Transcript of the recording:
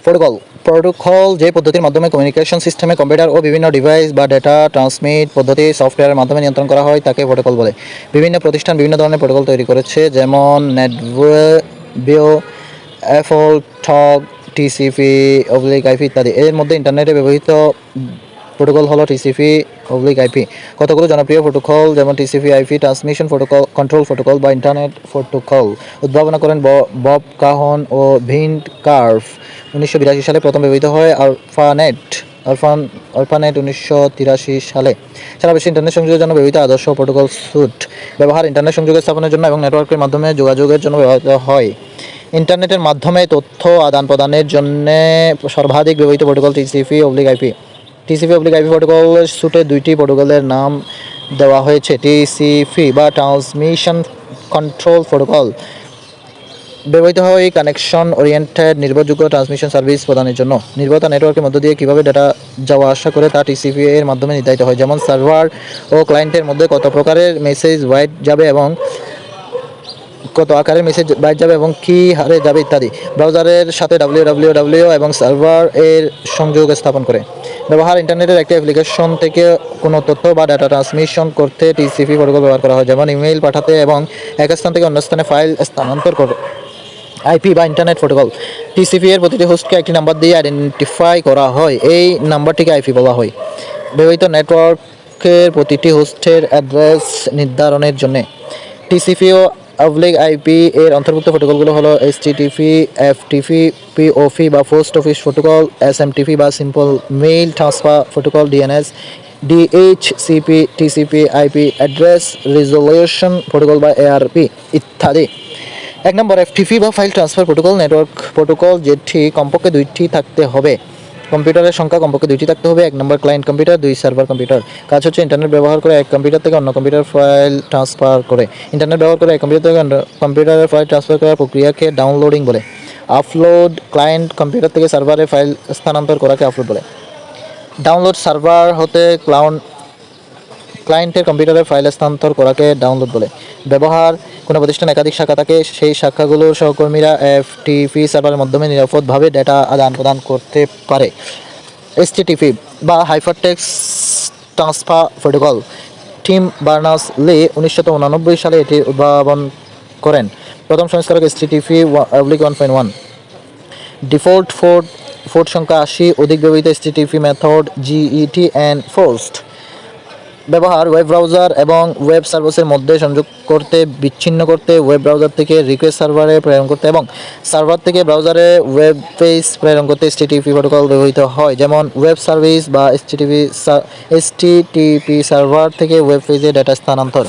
Protocol protocol যে পদ্ধতির মাধ্যমে কমিউনিকেশন সিস্টেমে কম্পিউটার ও বিভিন্ন ডিভাইস বা ডেটা ট্রান্সমিট পদ্ধতি সফটওয়্যারের মাধ্যমে নিয়ন্ত্রণ করা হয় তাকে প্রোটোকল বলে। বিভিন্ন প্রতিষ্ঠান বিভিন্ন ধরনের প্রোটোকল তৈরি করেছে, যেমন নেটবিও, অ্যাপল, টগ, টিসিপি আইপি ইত্যাদি। এর মধ্যে ইন্টারনেটে ব্যবহৃত প্রোটোকল হলো টিসিপি আইপি। কতগুলো জনপ্রিয় প্রোটোকল যেমন TCP IP transmission protocol, control protocol বা ইন্টারনেট প্রোটোকল উদ্ভাবনা করেন বব কাহন ও ভিন্ট কার্ভ। 1982 সালে প্রথম ব্যবহৃত হয় আরপানেট 1983 সালে। সারা বিশ্বে ইন্টারনেট সংযোগের জন্য ব্যবহৃত আদর্শ প্রোটোকল স্যুট। ব্যবহার ইন্টারনেট সংযোগের স্থাপনের জন্য এবং নেটওয়ার্কের মাধ্যমে যোগাযোগের জন্য ব্যবহৃত হয়। ইন্টারনেটের মাধ্যমে তথ্য আদান প্রদানের জন্য সর্বাধিক ব্যবহৃত protocol TCP IP. TCP IP protocol স্যুটে দুইটি প্রোটোকলের নাম দেওয়া হয়েছে। টিসিপি বা ট্রান্সমিশন কন্ট্রোল প্রোটোকল ব্যবহৃত হয় কানেকশন ওরিয়েন্টেড নির্ভরযোগ্য ট্রান্সমিশন সার্ভিস প্রদানের জন্য। নির্ভরতা নেটওয়ার্কের মধ্য দিয়ে কীভাবে ডেটা যাওয়া আসা করে তা টিসিপি এর মাধ্যমে নির্ধারিত হয়, যেমন সার্ভার ও ক্লায়েন্টের মধ্যে কত প্রকারের মেসেজ বাইট যাবে এবং কত আকারের মেসেজ বাইট যাবে এবং কী হারে যাবে ইত্যাদি। ব্রাউজারের সাথে www এবং সার্ভার এর সংযোগ স্থাপন করে। ব্যবহার ইন্টারনেটের একটি অ্যাপ্লিকেশন থেকে কোনো তথ্য বা ডাটা ট্রান্সমিশন করতে টিসিপি প্রোটোকল ব্যবহার করা হয়, যেমন ইমেইল পাঠাতে এবং এক স্থান থেকে অন্য স্থানে ফাইল স্থানান্তর করে। আইপি বা ইন্টারনেট প্রোটোকল টিসিপি এর প্রতিটি হোস্টকে একটি নাম্বার দিয়ে আইডেন্টিফাই করা হয়, এই নাম্বারটিকে আইপি বলা হয়। ব্যবহৃত নেটওয়ার্কের প্রতিটি হোস্টের অ্যাড্রেস নির্ধারণের জন্য। টিসিপি ও আইপি এর অন্তর্ভুক্ত প্রোটোকলগুলো হলো এইচটিটিপি, এফটিপি, পিওপি বা পোস্ট অফিস প্রোটোকল, এসএমটিপি বা simple mail transfer protocol, DNS, DHCP, TCP IP address resolution protocol বা এআরপি ইত্যাদি। 1 নম্বর এফটিপি বা file transfer protocol network protocol, যেটি কমপক্ষে 2টি থাকতে হবে। কম্পিউটারের সংখ্যা কমপক্ষে 2টি থাকতে হবে। 1 নম্বর ক্লায়েন্ট কম্পিউটার, 2 সার্ভার কম্পিউটার। কাজ হচ্ছে ইন্টারনেট ব্যবহার করে এক কম্পিউটার থেকে অন্য কম্পিউটার ফাইল ট্রান্সফার করে। ইন্টারনেট ব্যবহার করে এক কম্পিউটার থেকে অন্য কম্পিউটারের ফাইল ট্রান্সফার করার প্রক্রিয়াকে ডাউনলোডিং বলে। আপলোড ক্লায়েন্ট কম্পিউটার থেকে সার্ভারে ফাইল স্থানান্তর করাকে আপলোড বলে। ডাউনলোড সার্ভার হতে ক্লায়েন্টের কম্পিউটারে ফাইল স্থানান্তর করাকে ডাউনলোড বলে। ব্যবহার কোনো প্রতিষ্ঠান একাধিক শাখা থাকে, সেই শাখাগুলোর সহকর্মীরা এফটিপি সার্ভারের মাধ্যমে নিরাপদভাবে ডেটা আদান প্রদান করতে পারে। এইচটিটিপি বা hypertext transfer protocol team Berners-Lee 1989 সালে এটি উদ্ভাবন করেন। প্রথম সংস্কারক এইচটিটিপি 1.1। ডিফল্ট পোর্ট সংখ্যা 80। অধিক ব্যবহৃত এইচটিটিপি মেথড GET-enforced। ব্যবহার ওয়েব ব্রাউজার এবং ওয়েব সার্ভিসের মধ্যে সংযোগ করতে, বিচ্ছিন্ন করতে, ওয়েব ব্রাউজার থেকে রিকোয়েস্ট সার্ভারে প্রেরণ করতে এবং সার্ভার থেকে ব্রাউজারে ওয়েব পেজ প্রেরণ করতে এইচটিটিপি প্রোটোকল ব্যবহৃত হয়, যেমন ওয়েব সার্ভিস বা এইচটিটিপি সার্ভার থেকে ওয়েব পেজে ডেটা স্থানান্তর।